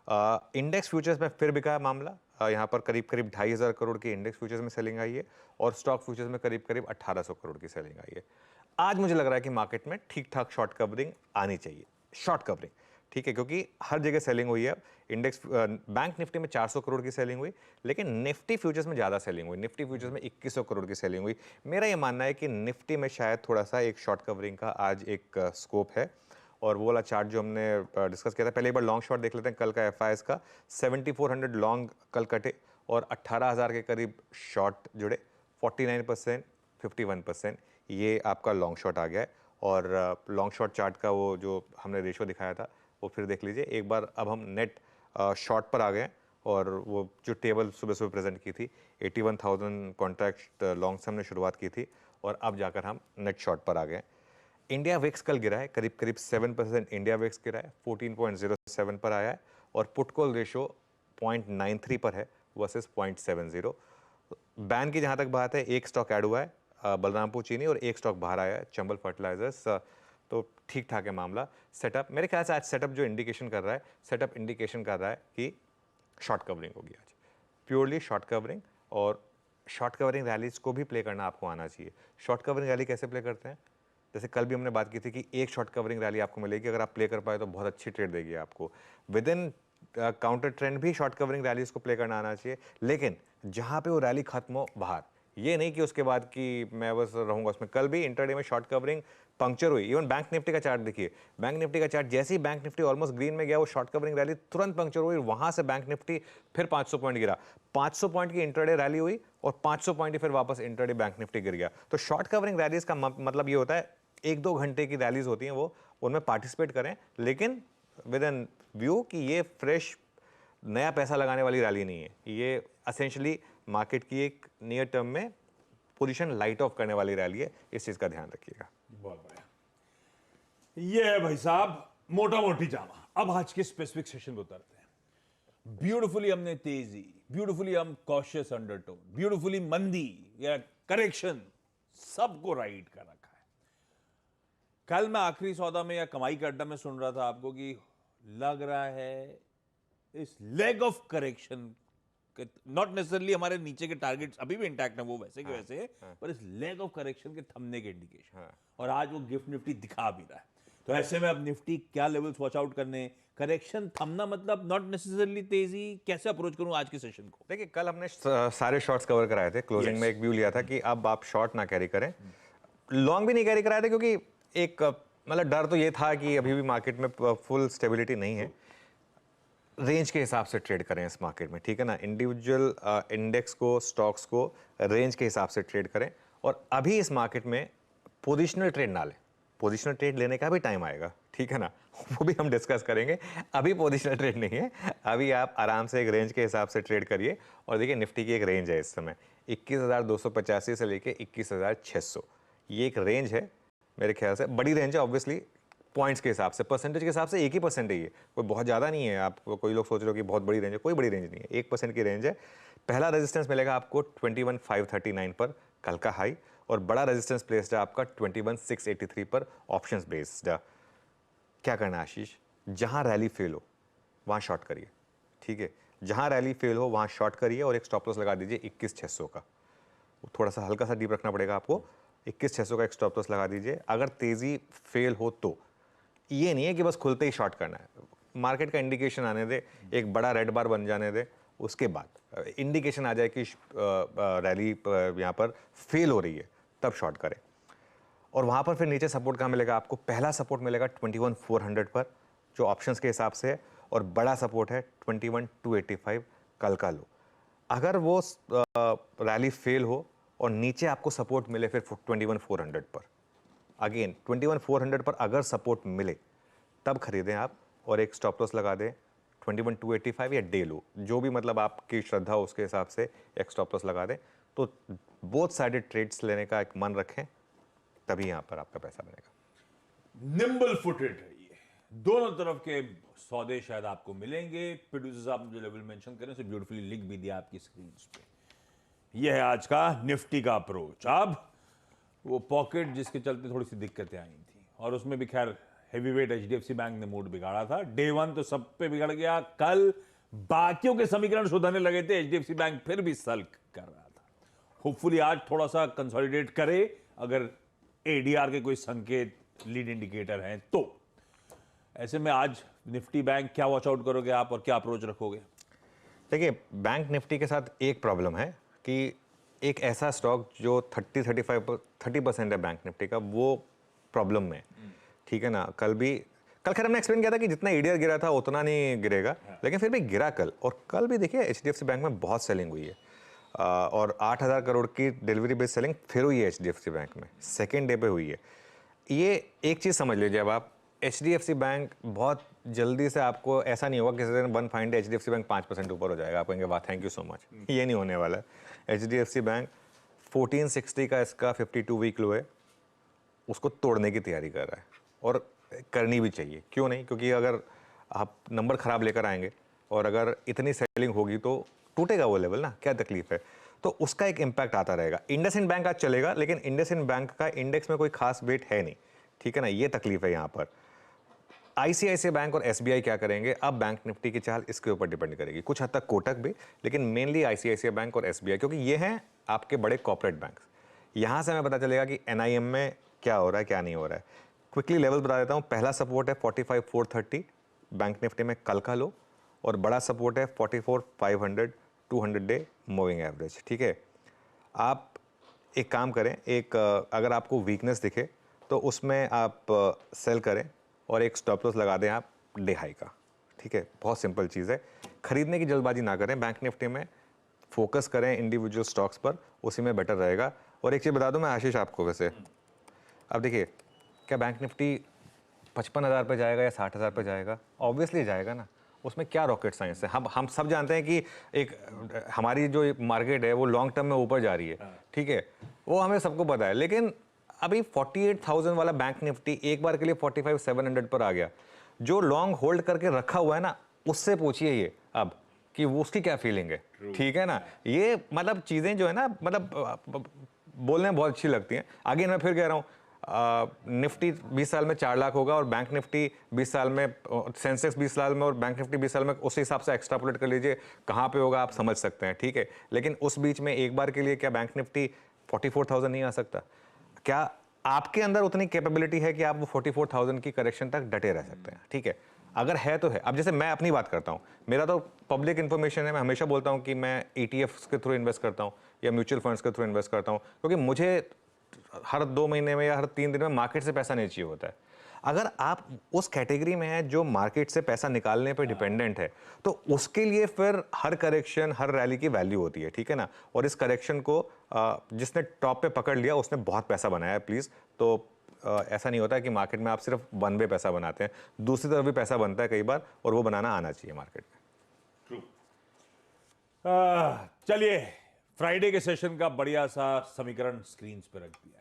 Index futures में फिर बिका है मामला। यहाँ पर करीब करीब 2,500 करोड़ की इंडेक्स फ्यूचर्स में सेलिंग आई है और स्टॉक फ्यूचर्स में करीब करीब 1,800 करोड़ की सेलिंग आई है। आज मुझे लग रहा है कि मार्केट में ठीक ठाक शॉर्ट कवरिंग आनी चाहिए, शॉर्ट कवरिंग, ठीक है, क्योंकि हर जगह सेलिंग हुई है। इंडेक्स बैंक निफ्टी में 400 करोड़ की सेलिंग हुई, लेकिन निफ्टी फ्यूचर्स में ज़्यादा सेलिंग हुई। निफ्टी फ्यूचर्स में 2100 करोड़ की सेलिंग हुई। मेरा ये मानना है कि निफ्टी में शायद थोड़ा सा एक शॉर्ट कवरिंग का आज एक स्कोप है। और वो वाला चार्ट जो हमने डिस्कस किया था, पहले एक बार लॉन्ग शॉट देख लेते हैं कल का एफआईएस का। 7400 लॉन्ग कल कटे और 18,000 के करीब शॉर्ट जुड़े। 49%, 51%, ये आपका लॉन्ग शॉट आ गया है। और लॉन्ग शॉट चार्ट का वो जो हमने रेशो दिखाया था वो फिर देख लीजिए एक बार। अब हम नेट शॉर्ट पर आ गए हैं और वो जो टेबल सुबह सुबह प्रेजेंट की थी, 81,000 कॉन्ट्रैक्ट लॉन्ग से हमने शुरुआत की थी और अब जाकर हम नेट शॉर्ट पर आ गए हैं। इंडिया विक्स कल गिरा है, करीब करीब 7% इंडिया विक्स गिरा है, 14.07 पर आया है और पुट कॉल रेशो 0.93 पर है वर्सेस 0.70। बैन की जहां तक बात है, एक स्टॉक ऐड हुआ है बलरामपुर चीनी और एक स्टॉक बाहर आया है चंबल फर्टिलाइजर्स। तो ठीक ठाक है मामला। सेटअप मेरे ख्याल से आज सेटअप जो इंडिकेशन कर रहा है, सेटअप इंडिकेशन कर रहा है कि शॉर्ट कवरिंग होगी आज, प्योरली शॉर्ट कवरिंग। और शॉर्ट कवरिंग रैलीज को भी प्ले करना आपको आना चाहिए। शॉर्ट कवरिंग रैली कैसे प्ले करते हैं, जैसे कल भी हमने बात की थी कि एक शॉर्ट कवरिंग रैली आपको मिलेगी, अगर आप प्ले कर पाए तो बहुत अच्छी ट्रेड देगी आपको। विद इन काउंटर ट्रेंड भी शॉर्ट कवरिंग रैलीज को प्ले करना आना चाहिए, लेकिन जहां पे वो रैली खत्म हो बाहर, ये नहीं कि उसके बाद कि मैं बस रहूंगा उसमें। कल भी इंटरडे में शॉर्ट कवरिंग पंक्चर हुई। इवन बैंक निफ्टी का चार्ट देखिए, बैंक निफ्टी का चार्ट जैसे ही बैंक निफ्टी ऑलमोस्ट ग्रीन में गया, वो शॉर्ट कवरिंग रैली तुरंत पंक्चर हुई। वहां से बैंक निफ्टी फिर 500 पॉइंट गिरा। 500 पॉइंट की इंटरडे रैली हुई और 500 पॉइंट ही फिर वापस इंटरडे बैंक निफ्टी गिर गया। तो शॉर्ट कवरिंग रैलीज का मतलब ये होता है, 1-2 घंटे की रैलीज होती हैं, वो उनमें पार्टिसिपेट करें, लेकिन विद एन व्यू कि ये फ्रेश नया पैसा लगाने वाली रैली नहीं है। ये असेंशली मार्केट की एक नियर टर्म में पोजीशन लाइट ऑफ करने वाली रैली है। इस चीज का ध्यान रखिएगा। बहुत बढ़िया। ये है भाई साहब मोटा मोटी जामा। अब आज के स्पेसिफिक सेशन को उतरते हैं। ब्यूटिफुली हमने तेजी, ब्यूटिफुली हम कॉशियस अंडरटोन, ब्यूटिफुली मंदी या करेक्शन, सबको राइट कर रखा है। कल मैं आखिरी सौदा में या कमाई का अड्डा में सुन रहा था आपको कि लग रहा है इस leg of correction, not necessarily हमारे नीचे के टारगेट्स अभी भी इंटैक्ट है, वो वैसे के वैसे है, पर इस लेग ऑफ करेक्शन के थमने के इंडिकेशन। और आज वो गिफ्ट निफ्टी दिखा भी रहा है। तो ऐसे में अब निफ्टी क्या लेवल्स वॉच आउट करने, करेक्शन थमना मतलब नॉट नेसेसरली तेजी, कैसे अप्रोच करूं आज के सेशन को? देखिए, कल हमने सारे शॉर्ट्स कवर कराए थे। Closing Yes. में एक व्यू लिया था कि अब आप शॉर्ट ना कैरी करें, लॉन्ग भी नहीं कैरी कराए थे, क्योंकि एक मतलब डर तो ये था कि अभी भी मार्केट में फुल स्टेबिलिटी नहीं है। रेंज के हिसाब से ट्रेड करें इस मार्केट में, ठीक है ना। इंडिविजुअल इंडेक्स को, स्टॉक्स को रेंज के हिसाब से ट्रेड करें। और अभी इस मार्केट में पोजिशनल ट्रेड ना लें। पोजिशनल ट्रेड लेने का भी टाइम आएगा, ठीक है ना, वो भी हम डिस्कस करेंगे। अभी पोजिशनल ट्रेड नहीं है, अभी आप आराम से एक रेंज के हिसाब से ट्रेड करिए। और देखिए, निफ्टी की एक रेंज है इस समय 21,285 से लेके 21,600, ये एक रेंज है। मेरे ख्याल से बड़ी रेंज है, ऑब्वियसली पॉइंट्स के हिसाब से, परसेंटेज के हिसाब से 1% है ये, कोई बहुत ज़्यादा नहीं है। आप कोई लोग सोच रहे हो कि बहुत बड़ी रेंज है, कोई बड़ी रेंज नहीं है, 1% की रेंज है। पहला रेजिस्टेंस मिलेगा आपको 21,539 पर, कल का हाई। और बड़ा रेजिस्टेंस प्लेस्ड है आपका 21,683 पर, ऑप्शंस बेस्ड। क्या करना है आशीष, जहां रैली फेल हो वहां शॉर्ट करिए, ठीक है। जहां रैली फेल हो वहां शॉर्ट करिए और एक स्टॉप लॉस लगा दीजिए 21,600 का। थोड़ा सा हल्का सा डीप रखना पड़ेगा आपको। 21,600 का एक स्टॉप लॉस लगा दीजिए। अगर तेजी फेल हो तो ये नहीं है कि बस खुलते ही शॉर्ट करना है, मार्केट का इंडिकेशन आने दे, एक बड़ा रेड बार बन जाने दे, उसके बाद इंडिकेशन आ जाए कि रैली यहाँ पर फेल हो रही है, तब शॉर्ट करें। और वहाँ पर फिर नीचे सपोर्ट कहाँ मिलेगा आपको, पहला सपोर्ट मिलेगा 21,400 पर, जो ऑप्शंस के हिसाब से है। और बड़ा सपोर्ट है 21,285, कल का लो। अगर वो रैली फेल हो और नीचे आपको सपोर्ट मिले फिर 21,400 पर, अगेन 21,400 पर अगर सपोर्ट मिले तब खरीदें आप। और एक स्टॉप लॉस लगा दें 21,285 या डे लो, जो भी मतलब आपकी श्रद्धा हो उसके हिसाब से एक स्टॉप लॉस लगा दें। तो बोथ साइडेड ट्रेड्स लेने का एक मन रखें, तभी यहां पर आपका पैसा बनेगा। निम्बल फुटेड है ये, दोनों तरफ के सौदे शायद आपको मिलेंगे। प्रोड्यूसर साहब जो लेवल मेंशन करें उसे ब्यूटीफुली लिख भी दिया आपकी स्क्रीन पे। यह है आज का निफ्टी का अप्रोच। अब वो पॉकेट जिसके चलते थोड़ी सी दिक्कतें आई थी, और उसमें भी खैर हेवीवेट एचडीएफसी बैंक ने मूड बिगाड़ा था। डे वन तो सब पे बिगड़ गया, कल बाकियों के समीकरण सुधरने लगे थे, एचडीएफसी बैंक फिर भी सल्क कर रहा था। होपफुली आज थोड़ा सा कंसोलिडेट करे, अगर एडीआर के कोई संकेत लीड इंडिकेटर हैं तो। ऐसे में आज निफ्टी बैंक क्या वॉच आउट करोगे आप और क्या अप्रोच रखोगे? देखिए, बैंक निफ्टी के साथ एक प्रॉब्लम है कि एक ऐसा स्टॉक जो 30% है बैंक निफ्टी का, वो प्रॉब्लम में, ठीक है ना। कल खैर हमने एक्सप्लेन किया था कि जितना ईडीआर गिरा था उतना नहीं गिरेगा, लेकिन फिर भी गिरा कल। और कल भी देखिए एचडीएफसी बैंक में बहुत सेलिंग हुई है, और 8,000 करोड़ की डिलीवरी बेस्ड सेलिंग फिर हुई है एचडीएफसी बैंक में, सेकेंड डे पे हुई है। ये एक चीज़ समझ लीजिए, अब आप एचडीएफसी बैंक बहुत जल्दी से, आपको ऐसा नहीं होगा किसी दिन one fine day HDFC bank 5% ऊपर हो जाएगा, आप कहेंगे वाह थैंक यू सो मच, ये नहीं होने वाला है। एचडीएफसी बैंक 1460 का इसका 52 वीक लो है, उसको तोड़ने की तैयारी कर रहा है, और करनी भी चाहिए। क्यों नहीं? क्योंकि अगर आप नंबर खराब लेकर आएंगे और अगर इतनी सेलिंग होगी तो टूटेगा वो लेवल ना, क्या तकलीफ है। तो उसका एक इम्पैक्ट आता रहेगा। इंडसइंड बैंक आज चलेगा, लेकिन इंडसइंड बैंक का इंडेक्स में कोई खास वेट है नहीं, ठीक है ना, ये तकलीफ है यहाँ पर। आईसीआईसीआई बैंक और एसबीआई क्या करेंगे, अब बैंक निफ्टी की चाल इसके ऊपर डिपेंड करेगी, कुछ हद तक कोटक भी, लेकिन मेनली आईसीआईसीआई बैंक और एसबीआई, क्योंकि ये हैं आपके बड़े कॉर्पोरेट बैंक। यहाँ से हमें पता चलेगा कि एनआईएम में क्या हो रहा है, क्या नहीं हो रहा है। क्विकली लेवल बता देता हूँ। पहला सपोर्ट है 45,430 बैंक निफ्टी में कल का लो, और बड़ा सपोर्ट है 44,500 200 डे मूविंग एवरेज, ठीक है। आप एक काम करें, अगर आपको वीकनेस दिखे तो उसमें आप सेल करें और एक स्टॉप लॉस लगा दें आप डे हाई का, ठीक है। बहुत सिंपल चीज़ है, खरीदने की जल्दबाजी ना करें, बैंक निफ्टी में फोकस करें इंडिविजुअल स्टॉक्स पर, उसी में बेटर रहेगा। और एक चीज़ बता दूं मैं आशीष आपको, वैसे अब देखिए, क्या बैंक निफ्टी 55,000 पे जाएगा या 60,000 पे जाएगा? ऑब्वियसली जाएगा ना, उसमें क्या रॉकेट साइंस है। हम सब जानते हैं कि हमारी जो मार्केट है वो लॉन्ग टर्म में ऊपर जा रही है, ठीक है, वो हमें सबको पता है। लेकिन अभी 48,000 वाला बैंक निफ्टी एक बार के लिए 45,700 पर आ गया। जो लॉन्ग होल्ड करके रखा हुआ है ना, उससे पूछिए ये अब कि वो उसकी क्या फीलिंग है, ठीक है ना। ये मतलब चीज़ें जो है ना, मतलब बोलने में बहुत अच्छी लगती हैं। आगे मैं फिर कह रहा हूँ, निफ्टी 20 साल में 4 लाख होगा, और बैंक निफ्टी 20 साल में, सेंसेक्स 20 साल में और बैंक निफ्टी 20 साल में, उस हिसाब से एक्स्ट्रापोलेट कर लीजिए कहाँ पे होगा, आप समझ सकते हैं, ठीक है। लेकिन उस बीच में एक बार के लिए क्या बैंक निफ्टी 44,000 नहीं आ सकता? क्या आपके अंदर उतनी कैपेबिलिटी है कि आप वो 44,000 की करेक्शन तक डटे रह सकते हैं, ठीक है? अगर है तो है। अब जैसे मैं अपनी बात करता हूँ, मेरा तो पब्लिक इन्फॉर्मेशन है, मैं हमेशा बोलता हूँ कि मैं ETFs के थ्रू इन्वेस्ट करता हूँ या म्यूचुअल फंड्स के थ्रू इन्वेस्ट करता हूँ, क्योंकि मुझे हर 2 महीने में या हर 3 दिन में मार्केट से पैसा नहीं चाहिए होता है। अगर आप उस कैटेगरी में हैं जो मार्केट से पैसा निकालने पर डिपेंडेंट है, तो उसके लिए फिर हर करेक्शन, हर रैली की वैल्यू होती है, ठीक है ना। और इस करेक्शन को जिसने टॉप पे पकड़ लिया उसने बहुत पैसा बनाया है, प्लीज़। तो ऐसा नहीं होता है कि मार्केट में आप सिर्फ वन वे पैसा बनाते हैं, दूसरी तरफ भी पैसा बनता है कई बार, और वो बनाना आना चाहिए मार्केट में। चलिए, फ्राइडे के सेशन का बढ़िया सा समीकरण स्क्रीन पे रख दिया।